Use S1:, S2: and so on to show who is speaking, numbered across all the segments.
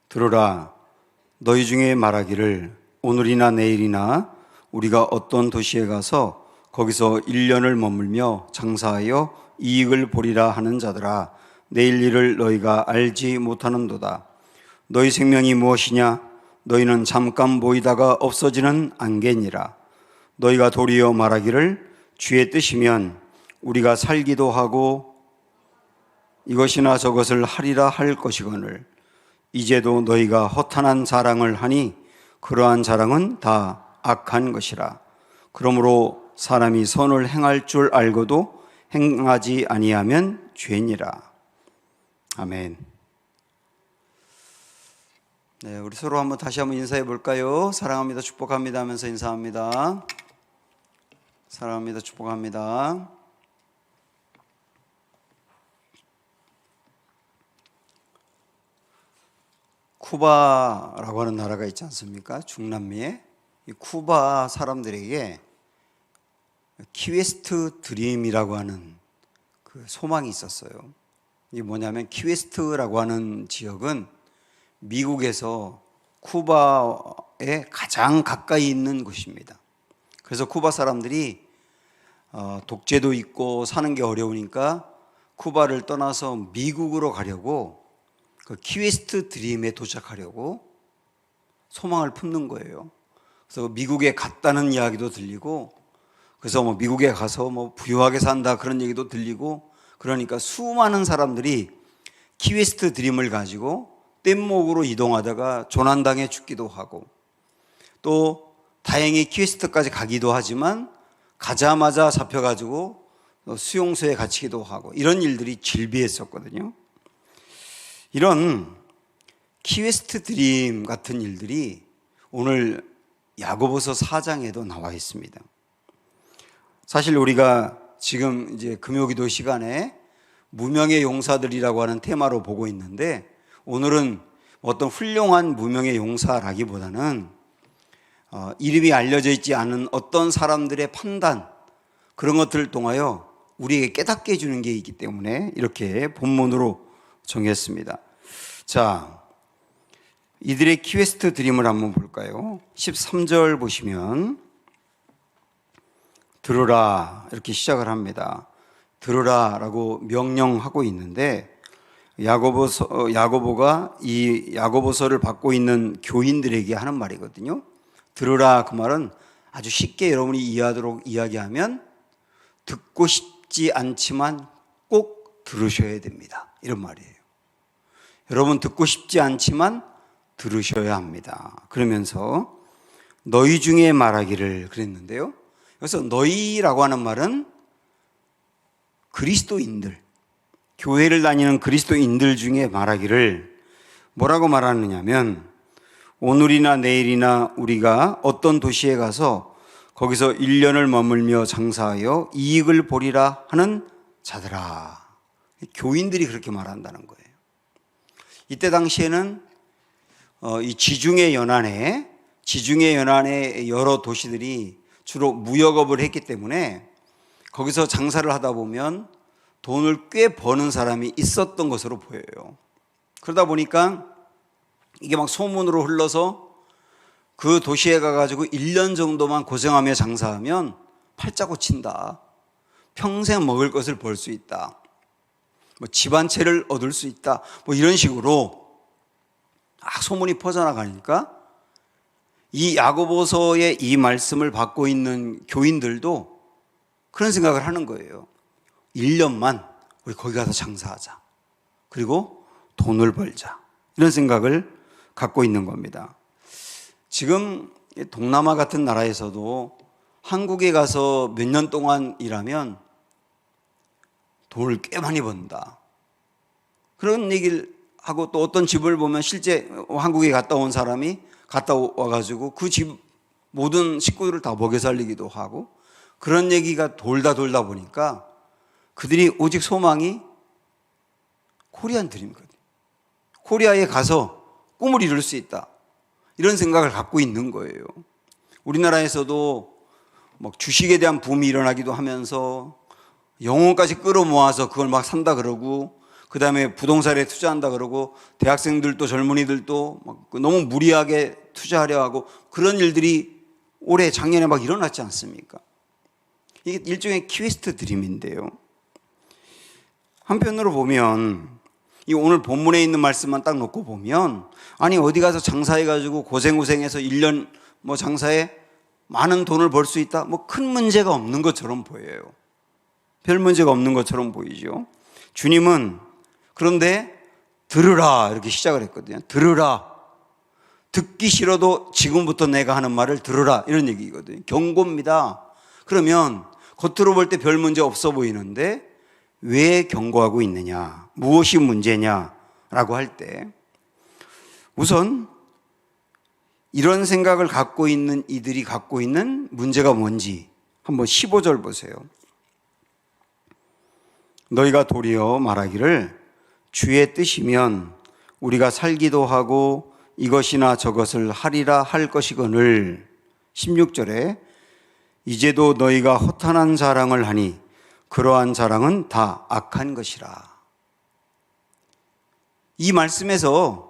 S1: 들으라. 너희 중에 말하기를 오늘이나 내일이나 우리가 어떤 도시에 가서 거기서 1년을 머물며 장사하여 이익을 보리라 하는 자들아, 내일 일을 너희가 알지 못하는도다. 너희 생명이 무엇이냐? 너희는 잠깐 보이다가 없어지는 안개니라. 너희가 도리어 말하기를 주의 뜻이면 우리가 살기도 하고 이것이나 저것을 하리라 할 것이거늘 이제도 너희가 허탄한 자랑을 하니 그러한 자랑은 다 악한 것이라. 그러므로 사람이 선을 행할 줄 알고도 행하지 아니하면 죄니라. 아멘. 네, 우리 서로 다시 한번 인사해 볼까요? 사랑합니다, 축복합니다 하면서 인사합니다. 사랑합니다, 축복합니다. 쿠바라고 하는 나라가 있지 않습니까? 중남미에. 이 쿠바 사람들에게 키웨스트 드림이라고 하는 그 소망이 있었어요. 이게 뭐냐면 키웨스트라고 하는 지역은 미국에서 쿠바에 가장 가까이 있는 곳입니다. 그래서 쿠바 사람들이 독재도 있고 사는 게 어려우니까 쿠바를 떠나서 미국으로 가려고 그 키웨스트 드림에 도착하려고 소망을 품는 거예요. 그래서 미국에 갔다는 이야기도 들리고, 그래서 미국에 가서 부유하게 산다 그런 얘기도 들리고, 그러니까 수많은 사람들이 키웨스트 드림을 가지고 뗏목으로 이동하다가 조난당해 죽기도 하고, 또 다행히 키웨스트까지 가기도 하지만 가자마자 잡혀가지고 수용소에 갇히기도 하고, 이런 일들이 질비했었거든요. 이런 키웨스트 드림 같은 일들이 오늘 야고보서 4장에도 나와 있습니다. 사실 우리가 지금 이제 금요기도 시간에 무명의 용사들이라고 하는 테마로 보고 있는데, 오늘은 어떤 훌륭한 무명의 용사라기보다는 이름이 알려져 있지 않은 어떤 사람들의 판단, 그런 것들을 통하여 우리에게 깨닫게 해주는 게 있기 때문에 이렇게 본문으로 정했습니다. 자, 이들의 키웨스트 드림을 한번 볼까요? 13절 보시면 들으라 이렇게 시작을 합니다. 들으라라고 명령하고 있는데, 야고보가 이 야고보서를 받고 있는 교인들에게 하는 말이거든요. 들으라, 그 말은 아주 쉽게 여러분이 이해하도록 이야기하면 듣고 싶지 않지만 꼭 들으셔야 됩니다, 이런 말이에요. 여러분, 듣고 싶지 않지만 들으셔야 합니다. 그러면서 너희 중에 말하기를 그랬는데요. 그래서 너희라고 하는 말은 그리스도인들, 교회를 다니는 그리스도인들 중에 말하기를 뭐라고 말하느냐면, 오늘이나 내일이나 우리가 어떤 도시에 가서 거기서 1년을 머물며 장사하여 이익을 보리라 하는 자들아. 교인들이 그렇게 말한다는 거예요. 이때 당시에는 이 지중해 연안에 여러 도시들이 주로 무역업을 했기 때문에 거기서 장사를 하다 보면 돈을 꽤 버는 사람이 있었던 것으로 보여요. 그러다 보니까 이게 막 소문으로 흘러서 그 도시에 가가지고 1년 정도만 고생하며 장사하면 팔자 고친다, 평생 먹을 것을 벌 수 있다, 집 한 채를 얻을 수 있다, 이런 식으로 소문이 퍼져나가니까 이 야고보서의 이 말씀을 받고 있는 교인들도 그런 생각을 하는 거예요. 1년만 우리 거기 가서 장사하자, 그리고 돈을 벌자, 이런 생각을 갖고 있는 겁니다. 지금 동남아 같은 나라에서도 한국에 가서 몇 년 동안 일하면 돈을 꽤 많이 번다, 그런 얘기를 하고, 또 어떤 집을 보면 실제 한국에 갔다 온 사람이 갔다 와가지고 그 집 모든 식구들을 다 먹여 살리기도 하고, 그런 얘기가 돌다 보니까 그들이 오직 소망이 코리안 드림이거든요. 코리아에 가서 꿈을 이룰 수 있다, 이런 생각을 갖고 있는 거예요. 우리나라에서도 주식에 대한 붐이 일어나기도 하면서 영혼까지 끌어모아서 그걸 막 산다 그러고, 그다음에 부동산에 투자한다 그러고 대학생들도 젊은이들도 막 너무 무리하게 투자하려 하고 그런 일들이 올해 작년에 막 일어났지 않습니까? 이게 일종의 퀘스트 드림인데요. 한편으로 보면 이 오늘 본문에 있는 말씀만 딱 놓고 보면 아니 어디 가서 장사해가지고 고생해서 1년 뭐 장사해 많은 돈을 벌 수 있다 뭐 큰 문제가 없는 것처럼 보여요. 별 문제가 없는 것처럼 보이죠. 주님은 그런데 들으라 이렇게 시작을 했거든요. 들으라. 듣기 싫어도 지금부터 내가 하는 말을 들으라 이런 얘기거든요. 경고입니다. 그러면 겉으로 볼 때 별 문제 없어 보이는데 왜 경고하고 있느냐, 무엇이 문제냐라고 할 때 우선 이런 생각을 갖고 있는 이들이 갖고 있는 문제가 뭔지 한번 15절 보세요. 너희가 도리어 말하기를 주의 뜻이면 우리가 살기도 하고 이것이나 저것을 하리라 할 것이거늘. 16절에 이제도 너희가 허탄한 자랑을 하니 그러한 자랑은 다 악한 것이라. 이 말씀에서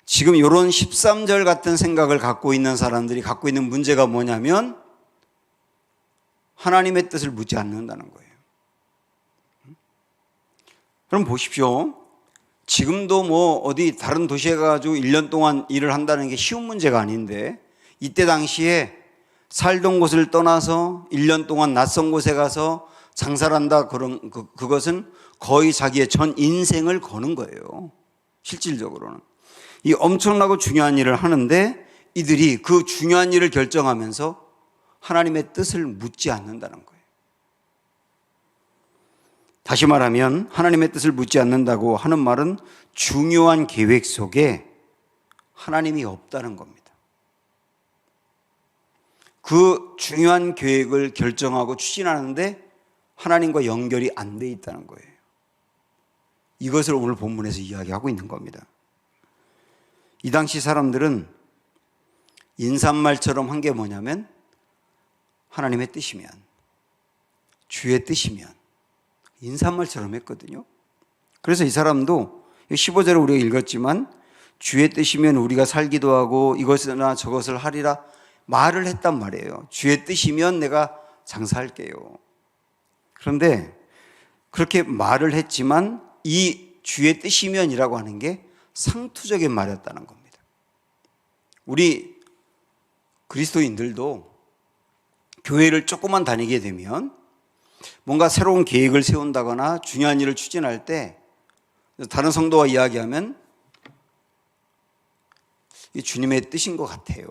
S1: 지금 이런 13절 같은 생각을 갖고 있는 사람들이 갖고 있는 문제가 뭐냐면 하나님의 뜻을 묻지 않는다는 거예요. 그럼 보십시오. 지금도 뭐 어디 다른 도시에 가가지고 1년 동안 일을 한다는 게 쉬운 문제가 아닌데 이때 당시에 살던 곳을 떠나서 1년 동안 낯선 곳에 가서 장사를 한다 그것은 거의 자기의 전 인생을 거는 거예요. 실질적으로는. 이 엄청나고 중요한 일을 하는데 이들이 그 중요한 일을 결정하면서 하나님의 뜻을 묻지 않는다는 거예요. 다시 말하면 하나님의 뜻을 묻지 않는다고 하는 말은 중요한 계획 속에 하나님이 없다는 겁니다. 그 중요한 계획을 결정하고 추진하는데 하나님과 연결이 안 돼 있다는 거예요. 이것을 오늘 본문에서 이야기하고 있는 겁니다. 이 당시 사람들은 인사말처럼 한 게 뭐냐면 하나님의 뜻이면, 주의 뜻이면 인사말처럼 했거든요. 그래서 이 사람도 15절에 우리가 읽었지만 주의 뜻이면 우리가 살기도 하고 이것이나 저것을 하리라 말을 했단 말이에요. 주의 뜻이면 내가 장사할게요. 그런데 그렇게 말을 했지만 이 주의 뜻이면이라고 하는 게 상투적인 말이었다는 겁니다. 우리 그리스도인들도 교회를 조금만 다니게 되면 뭔가 새로운 계획을 세운다거나 중요한 일을 추진할 때 다른 성도와 이야기하면 이 주님의 뜻인 것 같아요.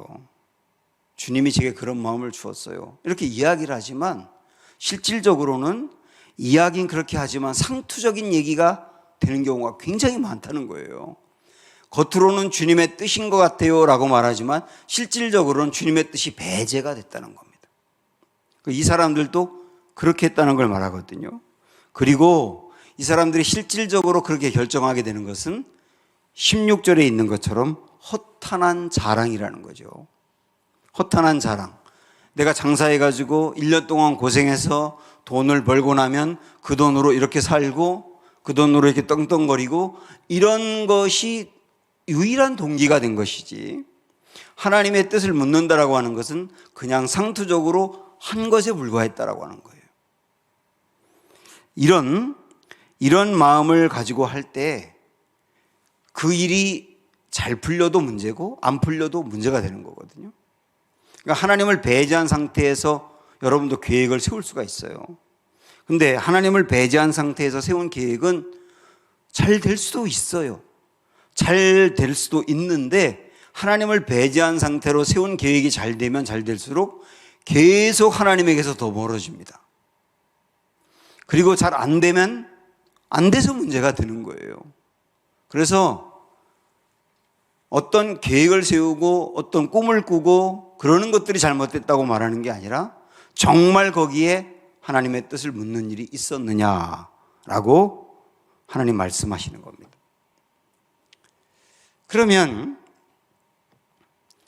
S1: 주님이 제게 그런 마음을 주었어요. 이렇게 이야기를 하지만 실질적으로는 이야기는 그렇게 하지만 상투적인 얘기가 되는 경우가 굉장히 많다는 거예요. 겉으로는 주님의 뜻인 것 같아요 라고 말하지만 실질적으로는 주님의 뜻이 배제가 됐다는 겁니다. 이 사람들도 그렇게 했다는 걸 말하거든요. 그리고 이 사람들이 실질적으로 그렇게 결정하게 되는 것은 16절에 있는 것처럼 허탄한 자랑이라는 거죠. 허탄한 자랑. 내가 장사해가지고 1년 동안 고생해서 돈을 벌고 나면 그 돈으로 이렇게 살고 그 돈으로 이렇게 떵떵거리고 이런 것이 유일한 동기가 된 것이지 하나님의 뜻을 묻는다라고 하는 것은 그냥 상투적으로 한 것에 불과했다라고 하는 거예요. 이런 마음을 가지고 할 때 그 일이 잘 풀려도 문제고 안 풀려도 문제가 되는 거거든요. 그러니까 하나님을 배제한 상태에서 여러분도 계획을 세울 수가 있어요. 근데 하나님을 배제한 상태에서 세운 계획은 잘 될 수도 있어요. 잘 될 수도 있는데 하나님을 배제한 상태로 세운 계획이 잘 되면 잘 될수록 계속 하나님에게서 더 멀어집니다. 그리고 잘 안 되면 안 돼서 문제가 되는 거예요. 그래서 어떤 계획을 세우고 어떤 꿈을 꾸고 그러는 것들이 잘못됐다고 말하는 게 아니라 정말 거기에 하나님의 뜻을 묻는 일이 있었느냐라고 하나님 말씀하시는 겁니다. 그러면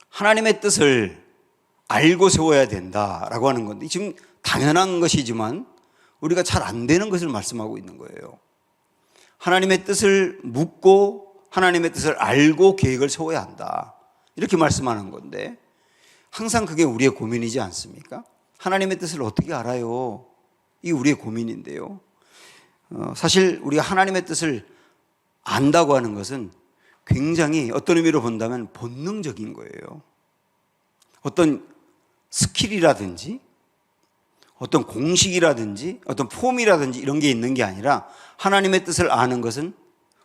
S1: 하나님의 뜻을 알고 세워야 된다라고 하는 건데 지금 당연한 것이지만 우리가 잘 안 되는 것을 말씀하고 있는 거예요. 하나님의 뜻을 묻고 하나님의 뜻을 알고 계획을 세워야 한다. 이렇게 말씀하는 건데 항상 그게 우리의 고민이지 않습니까? 하나님의 뜻을 어떻게 알아요? 이게 우리의 고민인데요. 사실 우리가 하나님의 뜻을 안다고 하는 것은 굉장히 어떤 의미로 본다면 본능적인 거예요. 어떤 스킬이라든지 어떤 공식이라든지 어떤 폼이라든지 이런 게 있는 게 아니라 하나님의 뜻을 아는 것은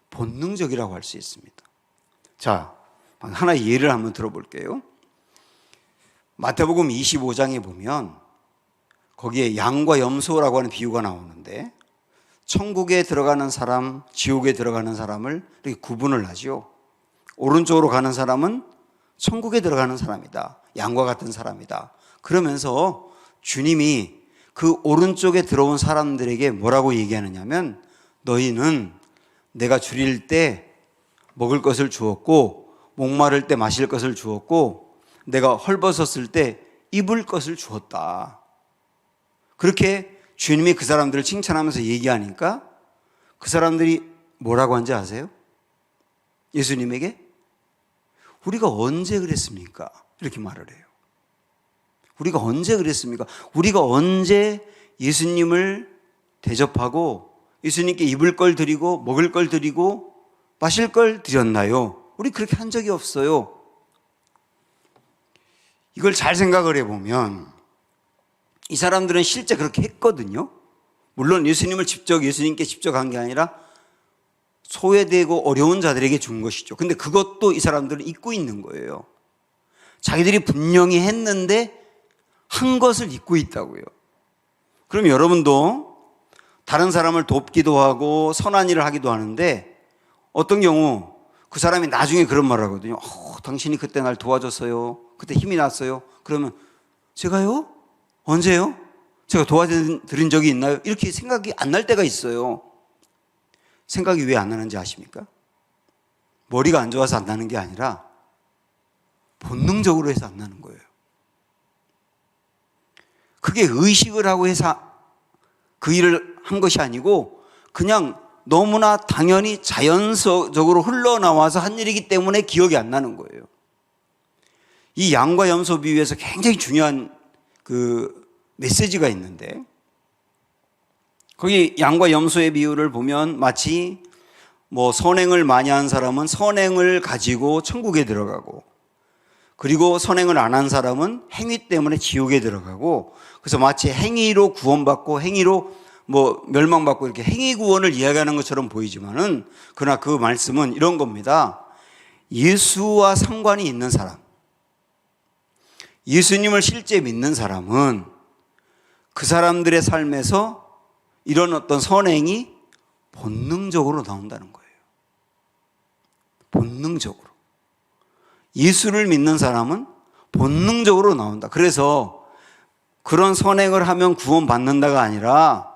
S1: 본능적이라고 할 수 있습니다. 자, 하나의 예를 한번 들어볼게요. 마태복음 25장에 보면 거기에 양과 염소라고 하는 비유가 나오는데 천국에 들어가는 사람, 지옥에 들어가는 사람을 이렇게 구분을 하죠. 오른쪽으로 가는 사람은 천국에 들어가는 사람이다. 양과 같은 사람이다. 그러면서 주님이 그 오른쪽에 들어온 사람들에게 뭐라고 얘기하느냐면 너희는 내가 줄일 때 먹을 것을 주었고 목마를 때 마실 것을 주었고 내가 헐벗었을 때 입을 것을 주었다. 그렇게 주님이 그 사람들을 칭찬하면서 얘기하니까 그 사람들이 뭐라고 한지 아세요? 예수님에게 우리가 언제 그랬습니까? 이렇게 말을 해요. 우리가 언제 그랬습니까? 우리가 언제 예수님을 대접하고 예수님께 입을 걸 드리고 먹을 걸 드리고 마실 걸 드렸나요? 우리 그렇게 한 적이 없어요. 이걸 잘 생각을 해보면 이 사람들은 실제 그렇게 했거든요. 물론 예수님께 직접 한 게 아니라 소외되고 어려운 자들에게 준 것이죠. 근데 그것도 이 사람들은 잊고 있는 거예요. 자기들이 분명히 했는데 한 것을 잊고 있다고요. 그럼 여러분도 다른 사람을 돕기도 하고 선한 일을 하기도 하는데 어떤 경우 그 사람이 나중에 그런 말을 하거든요. 당신이 그때 날 도와줬어요. 그때 힘이 났어요. 그러면 제가요? 언제요? 제가 도와드린 적이 있나요? 이렇게 생각이 안 날 때가 있어요. 생각이 왜 안 나는지 아십니까? 머리가 안 좋아서 안 나는 게 아니라 본능적으로 해서 안 나는 거예요. 그게 의식을 하고 해서 그 일을 한 것이 아니고 그냥 너무나 당연히 자연적으로 흘러나와서 한 일이기 때문에 기억이 안 나는 거예요. 이 양과 염소 비유에서 굉장히 중요한 그 메시지가 있는데 거기 양과 염소의 비유를 보면 마치 선행을 많이 한 사람은 선행을 가지고 천국에 들어가고 그리고 선행을 안 한 사람은 행위 때문에 지옥에 들어가고 그래서 마치 행위로 구원받고 행위로 멸망받고 이렇게 행위 구원을 이야기하는 것처럼 보이지만은 그러나 그 말씀은 이런 겁니다. 예수와 상관이 있는 사람, 예수님을 실제 믿는 사람은 그 사람들의 삶에서 이런 어떤 선행이 본능적으로 나온다는 거예요. 본능적으로. 예수를 믿는 사람은 본능적으로 나온다. 그래서 그런 선행을 하면 구원받는다가 아니라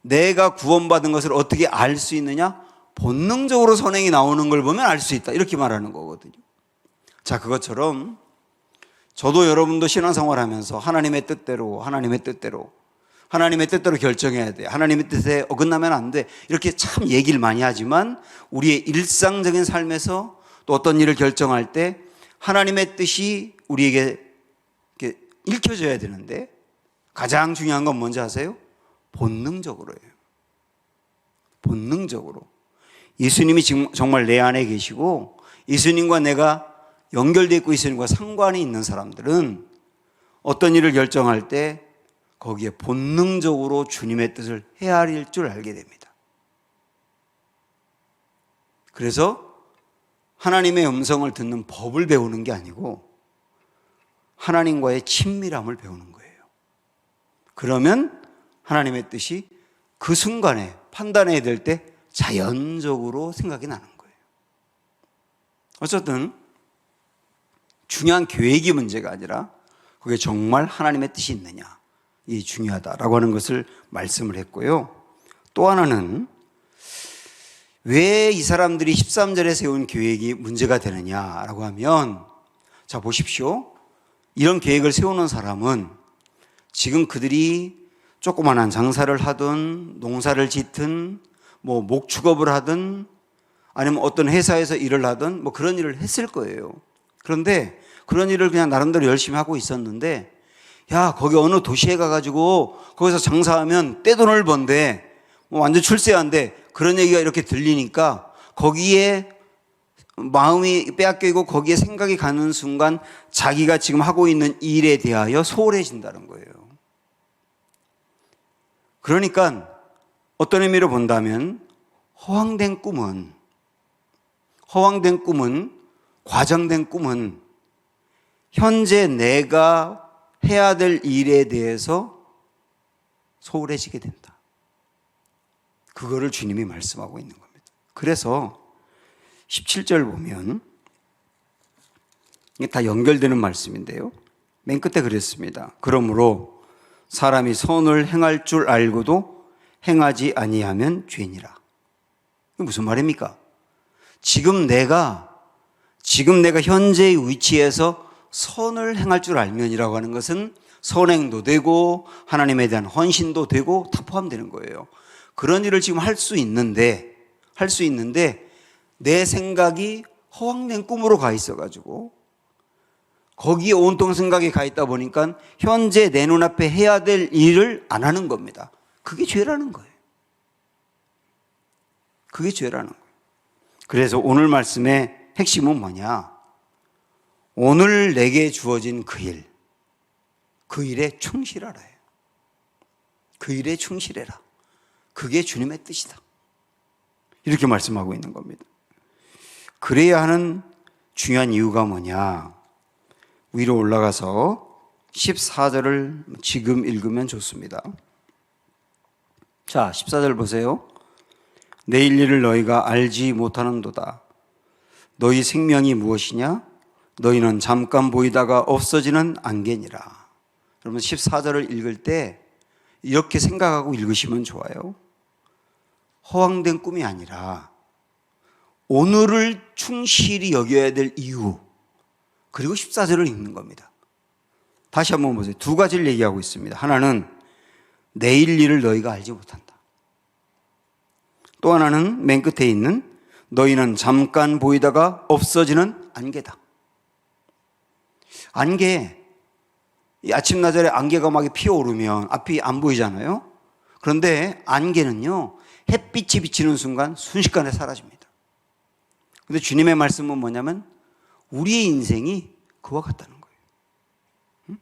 S1: 내가 구원받은 것을 어떻게 알 수 있느냐? 본능적으로 선행이 나오는 걸 보면 알 수 있다. 이렇게 말하는 거거든요. 자, 그것처럼 저도 여러분도 신앙생활 하면서 하나님의 뜻대로 결정해야 돼. 하나님의 뜻에 어긋나면 안 돼. 이렇게 참 얘기를 많이 하지만 우리의 일상적인 삶에서 또 어떤 일을 결정할 때 하나님의 뜻이 우리에게 이렇게 읽혀져야 되는데 가장 중요한 건 뭔지 아세요? 본능적으로예요. 본능적으로. 예수님이 지금 정말 내 안에 계시고 예수님과 내가 연결되어 있고 예수님과 상관이 있는 사람들은 어떤 일을 결정할 때 거기에 본능적으로 주님의 뜻을 헤아릴 줄 알게 됩니다. 그래서 하나님의 음성을 듣는 법을 배우는 게 아니고 하나님과의 친밀함을 배우는 거예요. 그러면 하나님의 뜻이 그 순간에 판단해야 될 때 자연적으로 생각이 나는 거예요. 어쨌든 중요한 계획이 문제가 아니라 그게 정말 하나님의 뜻이 있느냐 이게 중요하다라고 하는 것을 말씀을 했고요. 또 하나는 왜 이 사람들이 13절에 세운 계획이 문제가 되느냐라고 하면 자 보십시오. 이런 계획을 세우는 사람은 지금 그들이 조그만한 장사를 하든 농사를 짓든 뭐 목축업을 하든 아니면 어떤 회사에서 일을 하든 뭐 그런 일을 했을 거예요. 그런데 그런 일을 그냥 나름대로 열심히 하고 있었는데, 야, 거기 어느 도시에 가가지고 거기서 장사하면 떼돈을 번대, 뭐 완전 출세한대, 그런 얘기가 이렇게 들리니까 거기에 마음이 빼앗기고 거기에 생각이 가는 순간 자기가 지금 하고 있는 일에 대하여 소홀해진다는 거예요. 그러니까 어떤 의미로 본다면 허황된 꿈은, 과장된 꿈은 현재 내가 해야 될 일에 대해서 소홀해지게 된다. 그거를 주님이 말씀하고 있는 겁니다. 그래서 17절 보면 이게 다 연결되는 말씀인데요. 맨 끝에 그랬습니다. 그러므로 사람이 선을 행할 줄 알고도 행하지 아니하면 죄니라. 이게 무슨 말입니까? 지금 내가 현재의 위치에서 선을 행할 줄 알면이라고 하는 것은 선행도 되고 하나님에 대한 헌신도 되고 다 포함되는 거예요. 그런 일을 지금 할 수 있는데 내 생각이 허황된 꿈으로 가 있어가지고 거기에 온통 생각이 가 있다 보니까 현재 내 눈앞에 해야 될 일을 안 하는 겁니다. 그게 죄라는 거예요. 그게 죄라는 거예요. 그래서 오늘 말씀의 핵심은 뭐냐? 오늘 내게 주어진 그 일에 충실하라 해요. 그 일에 충실해라. 그게 주님의 뜻이다. 이렇게 말씀하고 있는 겁니다. 그래야 하는 중요한 이유가 뭐냐? 위로 올라가서 14절을 지금 읽으면 좋습니다. 자, 14절 보세요. 내일 일을 너희가 알지 못하는도다. 너희 생명이 무엇이냐? 너희는 잠깐 보이다가 없어지는 안개니라. 여러분 14절을 읽을 때 이렇게 생각하고 읽으시면 좋아요. 허황된 꿈이 아니라 오늘을 충실히 여겨야 될 이유, 그리고 14절을 읽는 겁니다. 다시 한번 보세요. 두 가지를 얘기하고 있습니다. 하나는 내일 일을 너희가 알지 못한다. 또 하나는 맨 끝에 있는 너희는 잠깐 보이다가 없어지는 안개다. 안개, 이 아침나절에 안개가 막 피어오르면 앞이 안 보이잖아요. 그런데 안개는요, 햇빛이 비치는 순간 순식간에 사라집니다. 근데 주님의 말씀은 뭐냐면 우리의 인생이 그와 같다는 거예요.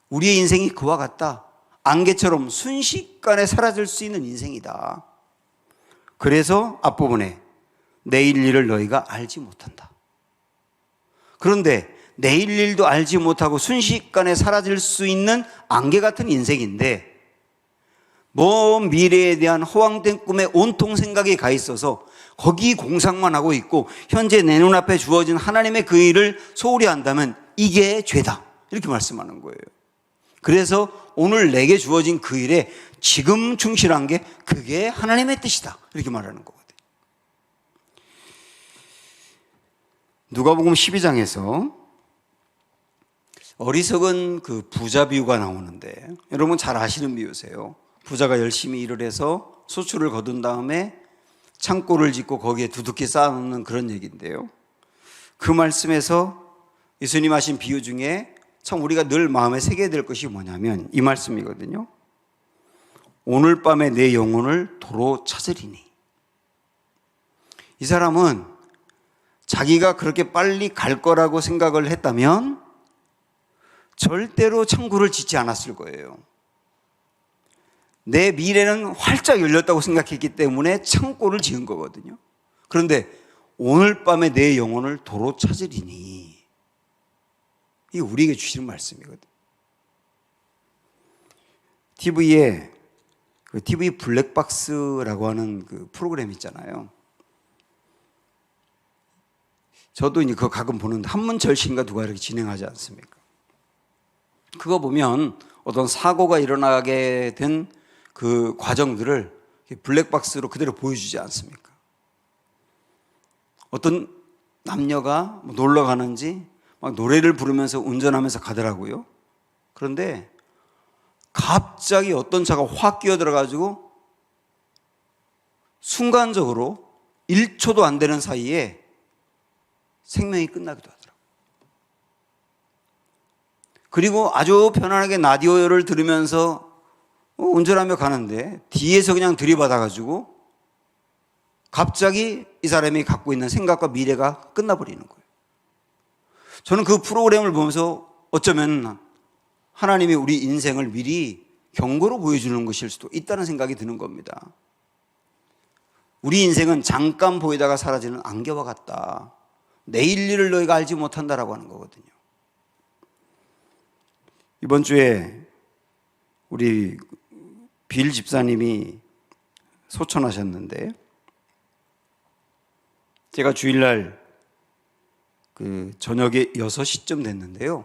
S1: 우리의 인생이 그와 같다. 안개처럼 순식간에 사라질 수 있는 인생이다. 그래서 앞부분에 내일 일을 너희가 알지 못한다. 그런데 내일 일도 알지 못하고 순식간에 사라질 수 있는 안개 같은 인생인데 먼 미래에 대한 허황된 꿈에 온통 생각이 가 있어서 거기 공상만 하고 있고 현재 내 눈앞에 주어진 하나님의 그 일을 소홀히 한다면 이게 죄다. 이렇게 말씀하는 거예요. 그래서 오늘 내게 주어진 그 일에 지금 충실한 게 그게 하나님의 뜻이다. 이렇게 말하는 거거든요. 누가복음 12장에서 어리석은 그 부자 비유가 나오는데 여러분 잘 아시는 비유세요. 부자가 열심히 일을 해서 소출을 거둔 다음에 창고를 짓고 거기에 두둑히 쌓아놓는 그런 얘기인데요. 그 말씀에서 예수님 하신 비유 중에 참 우리가 늘 마음에 새겨야 될 것이 뭐냐면 이 말씀이거든요. 오늘 밤에 내 영혼을 도로 찾으리니. 이 사람은 자기가 그렇게 빨리 갈 거라고 생각을 했다면 절대로 창고를 짓지 않았을 거예요. 내 미래는 활짝 열렸다고 생각했기 때문에 창고를 지은 거거든요. 그런데 오늘 밤에 내 영혼을 도로 찾으리니, 이게 우리에게 주시는 말씀이거든요. TV에 그 TV 블랙박스라고 하는 그 프로그램 있잖아요. 저도 이제 그거 가끔 보는데 한문철 씨인가 누가 이렇게 진행하지 않습니까? 그거 보면 어떤 사고가 일어나게 된 그 과정들을 블랙박스로 그대로 보여주지 않습니까? 어떤 남녀가 놀러 가는지 막 노래를 부르면서 운전하면서 가더라고요. 그런데 갑자기 어떤 차가 확 끼어들어가지고 순간적으로 1초도 안 되는 사이에 생명이 끝나기도 하더라고요. 그리고 아주 편안하게 라디오를 들으면서 운전하며 가는데 뒤에서 그냥 들이받아가지고 갑자기 이 사람이 갖고 있는 생각과 미래가 끝나버리는 거예요. 저는 그 프로그램을 보면서 어쩌면 하나님이 우리 인생을 미리 경고로 보여주는 것일 수도 있다는 생각이 드는 겁니다. 우리 인생은 잠깐 보이다가 사라지는 안개와 같다. 내일 일을 너희가 알지 못한다라고 하는 거거든요. 이번 주에 우리 빌 집사님이 소천하셨는데, 제가 주일날 그 저녁에 6시쯤 됐는데요.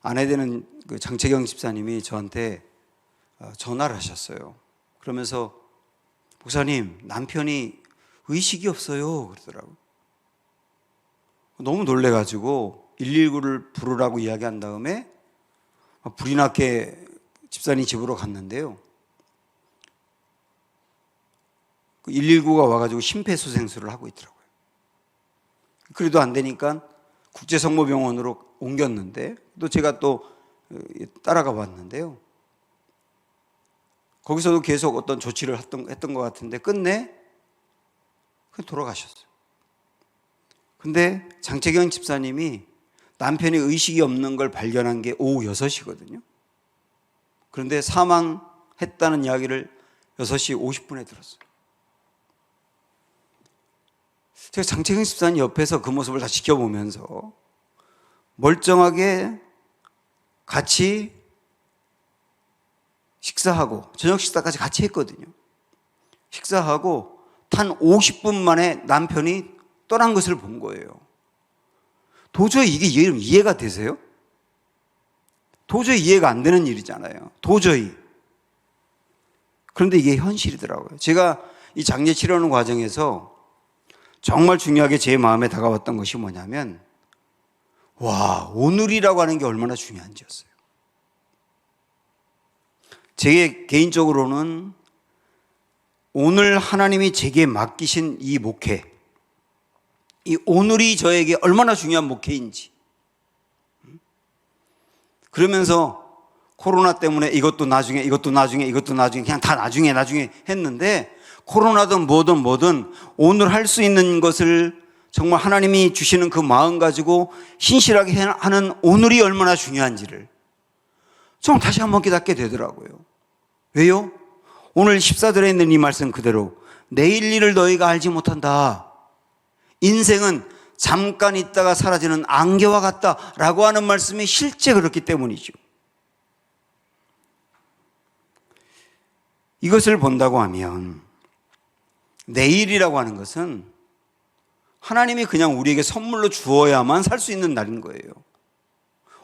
S1: 아내 되는 그 장채경 집사님이 저한테 전화를 하셨어요. 그러면서 목사님, 남편이 의식이 없어요 그러더라고요. 너무 놀래가지고 119를 부르라고 이야기한 다음에 불이 났게 집사님 집으로 갔는데요. 119가 와가지고 심폐소생술을 하고 있더라고요. 그래도 안 되니까 국제성모병원으로 옮겼는데 또 제가 또 따라가 봤는데요. 거기서도 계속 어떤 조치를 했던 것 같은데 끝내 돌아가셨어요. 근데 장채경 집사님이 남편이 의식이 없는 걸 발견한 게 오후 6시거든요. 그런데 사망했다는 이야기를 6시 50분에 들었어요. 제가 장채경 집사님 옆에서 그 모습을 다 지켜보면서 멀쩡하게 같이 식사하고 저녁 식사까지 같이 했거든요. 식사하고 단 50분 만에 남편이 떠난 것을 본 거예요. 도저히 이게 이해가 되세요? 도저히 이해가 안 되는 일이잖아요. 도저히. 그런데 이게 현실이더라고요. 제가 이 장례 치르는 과정에서 정말 중요하게 제 마음에 다가왔던 것이 뭐냐면, 와, 오늘이라고 하는 게 얼마나 중요한지였어요. 제 개인적으로는 오늘 하나님이 제게 맡기신 이 목회, 이 오늘이 저에게 얼마나 중요한 목회인지, 그러면서 코로나 때문에 이것도 나중에 그냥 다 나중에 했는데, 코로나든 뭐든 오늘 할 수 있는 것을 정말 하나님이 주시는 그 마음 가지고 신실하게 하는 오늘이 얼마나 중요한지를 정말 다시 한번 깨닫게 되더라고요. 왜요? 오늘 14절에 있는 이 말씀 그대로 내일 일을 너희가 알지 못한다. 인생은 잠깐 있다가 사라지는 안개와 같다라고 하는 말씀이 실제 그렇기 때문이죠. 이것을 본다고 하면 내일이라고 하는 것은 하나님이 그냥 우리에게 선물로 주어야만 살 수 있는 날인 거예요.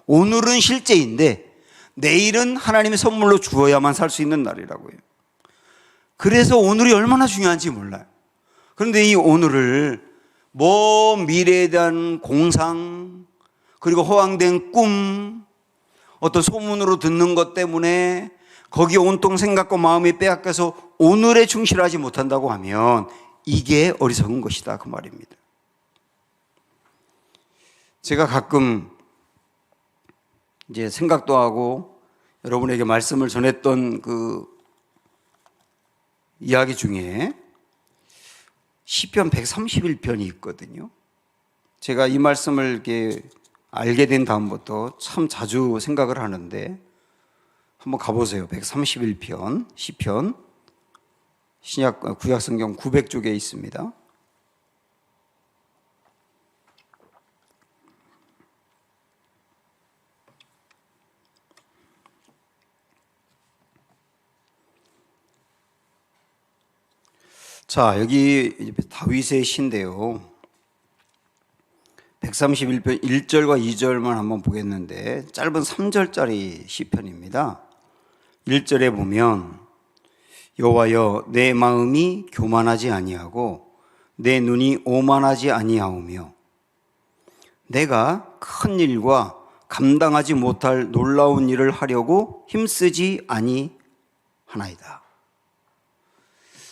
S1: 오늘은 실제인데 내일은 하나님의 선물로 주어야만 살 수 있는 날이라고요. 그래서 오늘이 얼마나 중요한지 몰라요. 그런데 이 오늘을 먼 미래에 대한 공상, 그리고 허황된 꿈, 어떤 소문으로 듣는 것 때문에 거기에 온통 생각과 마음이 빼앗겨서 오늘에 충실하지 못한다고 하면 이게 어리석은 것이다, 그 말입니다. 제가 가끔 이제 생각도 하고 여러분에게 말씀을 전했던 그 이야기 중에 시편 131편이 있거든요. 제가 이 말씀을 이렇게 알게 된 다음부터 참 자주 생각을 하는데, 한번 가보세요. 131편 시편, 구약성경 900쪽에 있습니다. 자, 여기 다윗의 시인데요. 131편 1절과 2절만 한번 보겠는데, 짧은 3절짜리 시편입니다. 1절에 보면 여호와여, 내 마음이 교만하지 아니하고 내 눈이 오만하지 아니하오며 내가 큰 일과 감당하지 못할 놀라운 일을 하려고 힘쓰지 아니하나이다.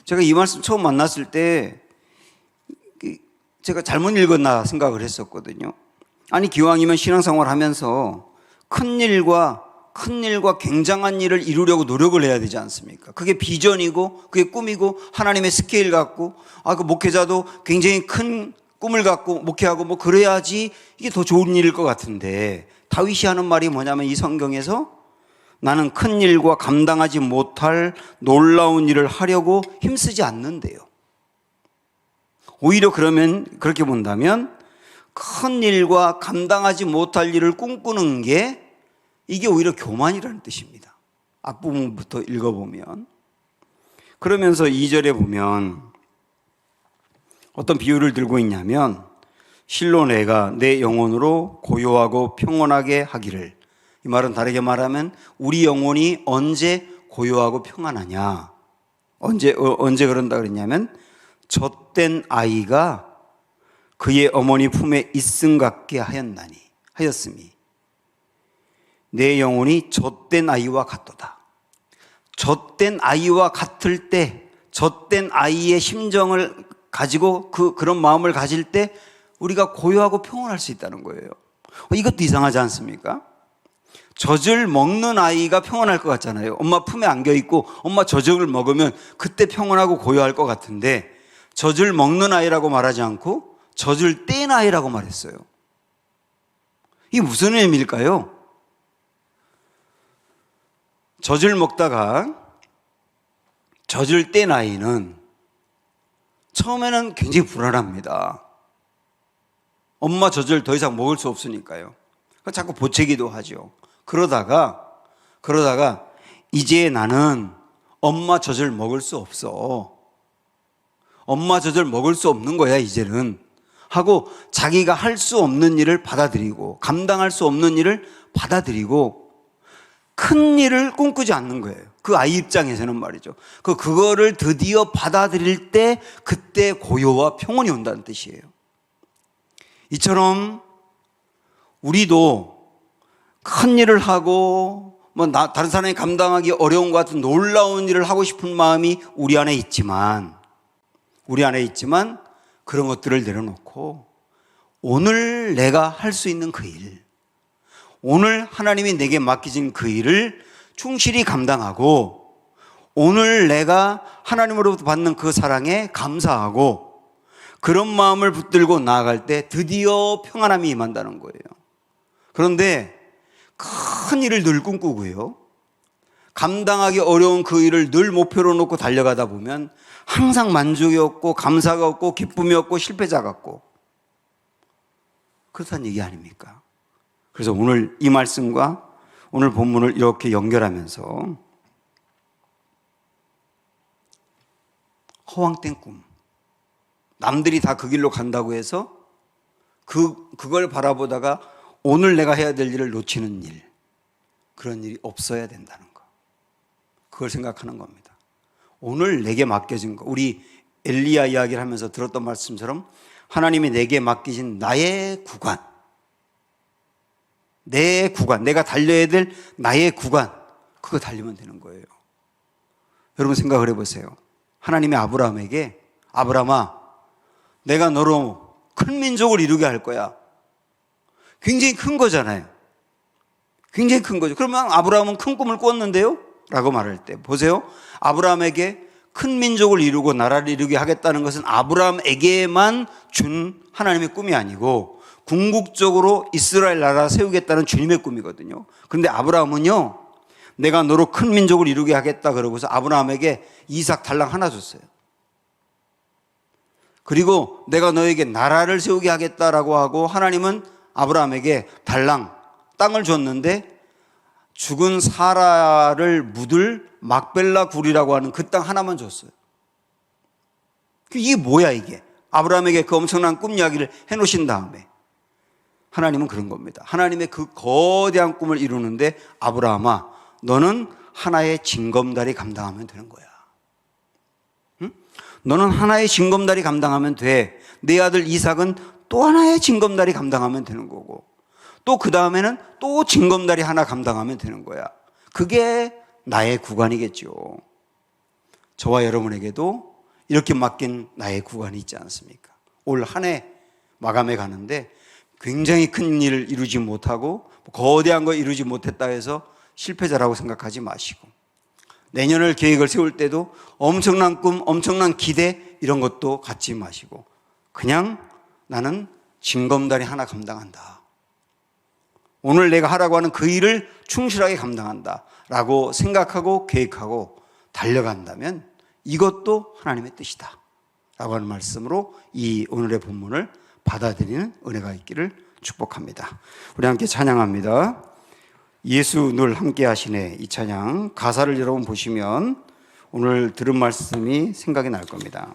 S1: 제가 이 말씀 처음 만났을 때 제가 잘못 읽었나 생각을 했었거든요. 아니, 기왕이면 신앙생활 하면서 큰 일과 굉장한 일을 이루려고 노력을 해야 되지 않습니까? 그게 비전이고 그게 꿈이고 하나님의 스케일 갖고 그 목회자도 굉장히 큰 꿈을 갖고 목회하고 뭐 그래야지 이게 더 좋은 일일 것 같은데, 다윗이 하는 말이 뭐냐면 이 성경에서 나는 큰 일과 감당하지 못할 놀라운 일을 하려고 힘쓰지 않는데요. 오히려 그러면 그렇게 본다면 큰 일과 감당하지 못할 일을 꿈꾸는 게 이게 오히려 교만이라는 뜻입니다. 앞부분부터 읽어보면. 그러면서 2절에 보면 어떤 비유를 들고 있냐면, 실로 내가 내 영혼으로 고요하고 평온하게 하기를. 이 말은 다르게 말하면 우리 영혼이 언제 고요하고 평안하냐, 언제 그런다 그랬냐면 젖된 아이가 그의 어머니 품에 있음 같게 하였음이 내 영혼이 젖된 아이와 같도다. 젖된 아이와 같을 때, 젖된 아이의 심정을 가지고 그런 마음을 가질 때 우리가 고요하고 평온할 수 있다는 거예요. 이것도 이상하지 않습니까? 젖을 먹는 아이가 평온할 것 같잖아요. 엄마 품에 안겨 있고 엄마 젖을 먹으면 그때 평온하고 고요할 것 같은데, 젖을 먹는 아이라고 말하지 않고 젖을 뗀 아이라고 말했어요. 이게 무슨 의미일까요? 젖을 먹다가 젖을 뗀 아이는 처음에는 굉장히 불안합니다. 엄마 젖을 더 이상 먹을 수 없으니까요. 자꾸 보채기도 하죠. 그러다가 이제 나는 엄마 젖을 먹을 수 없어. 엄마 젖을 먹을 수 없는 거야 이제는 하고, 자기가 할 수 없는 일을 받아들이고 감당할 수 없는 일을 받아들이고 큰 일을 꿈꾸지 않는 거예요. 그 아이 입장에서는 말이죠. 그거를 드디어 받아들일 때 그때 고요와 평온이 온다는 뜻이에요. 이처럼 우리도 큰 일을 하고 다른 사람이 감당하기 어려운 것 같은 놀라운 일을 하고 싶은 마음이 우리 안에 있지만 그런 것들을 내려놓고 오늘 내가 할 수 있는 그 일, 오늘 하나님이 내게 맡기신 그 일을 충실히 감당하고, 오늘 내가 하나님으로부터 받는 그 사랑에 감사하고, 그런 마음을 붙들고 나아갈 때 드디어 평안함이 임한다는 거예요. 그런데 큰 일을 늘 꿈꾸고요, 감당하기 어려운 그 일을 늘 목표로 놓고 달려가다 보면 항상 만족이 없고 감사가 없고 기쁨이 없고 실패자 같고, 그렇다는 얘기 아닙니까? 그래서 오늘 이 말씀과 오늘 본문을 이렇게 연결하면서 허황된 꿈, 남들이 다 그 길로 간다고 해서 그걸 바라보다가 오늘 내가 해야 될 일을 놓치는 일, 그런 일이 없어야 된다는 거, 그걸 생각하는 겁니다. 오늘 내게 맡겨진 거, 우리 엘리야 이야기를 하면서 들었던 말씀처럼 하나님이 내게 맡기신 나의 구간, 내 구간, 내가 달려야 될 나의 구간, 그거 달리면 되는 거예요. 여러분 생각을 해보세요. 하나님이 아브라함에게, 아브라함아, 내가 너로 큰 민족을 이루게 할 거야. 굉장히 큰 거잖아요. 굉장히 큰 거죠. 그러면 아브라함은 큰 꿈을 꿨는데요? 라고 말할 때 보세요. 아브라함에게 큰 민족을 이루고 나라를 이루게 하겠다는 것은 아브라함에게만 준 하나님의 꿈이 아니고 궁극적으로 이스라엘 나라 세우겠다는 주님의 꿈이거든요. 그런데 아브라함은요, 내가 너로 큰 민족을 이루게 하겠다 그러고서 아브라함에게 이삭 달랑 하나 줬어요. 그리고 내가 너에게 나라를 세우게 하겠다라고 하고 하나님은 아브라함에게 달랑 땅을 줬는데 죽은 사라를 묻을 막벨라 굴이라고 하는 그 땅 하나만 줬어요. 이게 뭐야 이게? 아브라함에게 그 엄청난 꿈 이야기를 해놓으신 다음에 하나님은 그런 겁니다. 하나님의 그 거대한 꿈을 이루는데 아브라함아, 너는 하나의 징검다리 감당하면 되는 거야. 응? 너는 하나의 징검다리 감당하면 돼. 내 아들 이삭은 또 하나의 징검다리 감당하면 되는 거고, 또 그 다음에는 또 징검다리 하나 감당하면 되는 거야. 그게 나의 구간이겠죠. 저와 여러분에게도 이렇게 맡긴 나의 구간이 있지 않습니까? 올 한 해 마감해 가는데 굉장히 큰 일을 이루지 못하고 거대한 거 이루지 못했다 해서 실패자라고 생각하지 마시고, 내년을 계획을 세울 때도 엄청난 꿈, 엄청난 기대 이런 것도 갖지 마시고 그냥 나는 징검다리 하나 감당한다. 오늘 내가 하라고 하는 그 일을 충실하게 감당한다 라고 생각하고 계획하고 달려간다면 이것도 하나님의 뜻이다 라고 하는 말씀으로 이 오늘의 본문을 받아들이는 은혜가 있기를 축복합니다. 우리 함께 찬양합니다. 예수 늘 함께 하시네. 이 찬양 가사를 여러분 보시면 오늘 들은 말씀이 생각이 날 겁니다.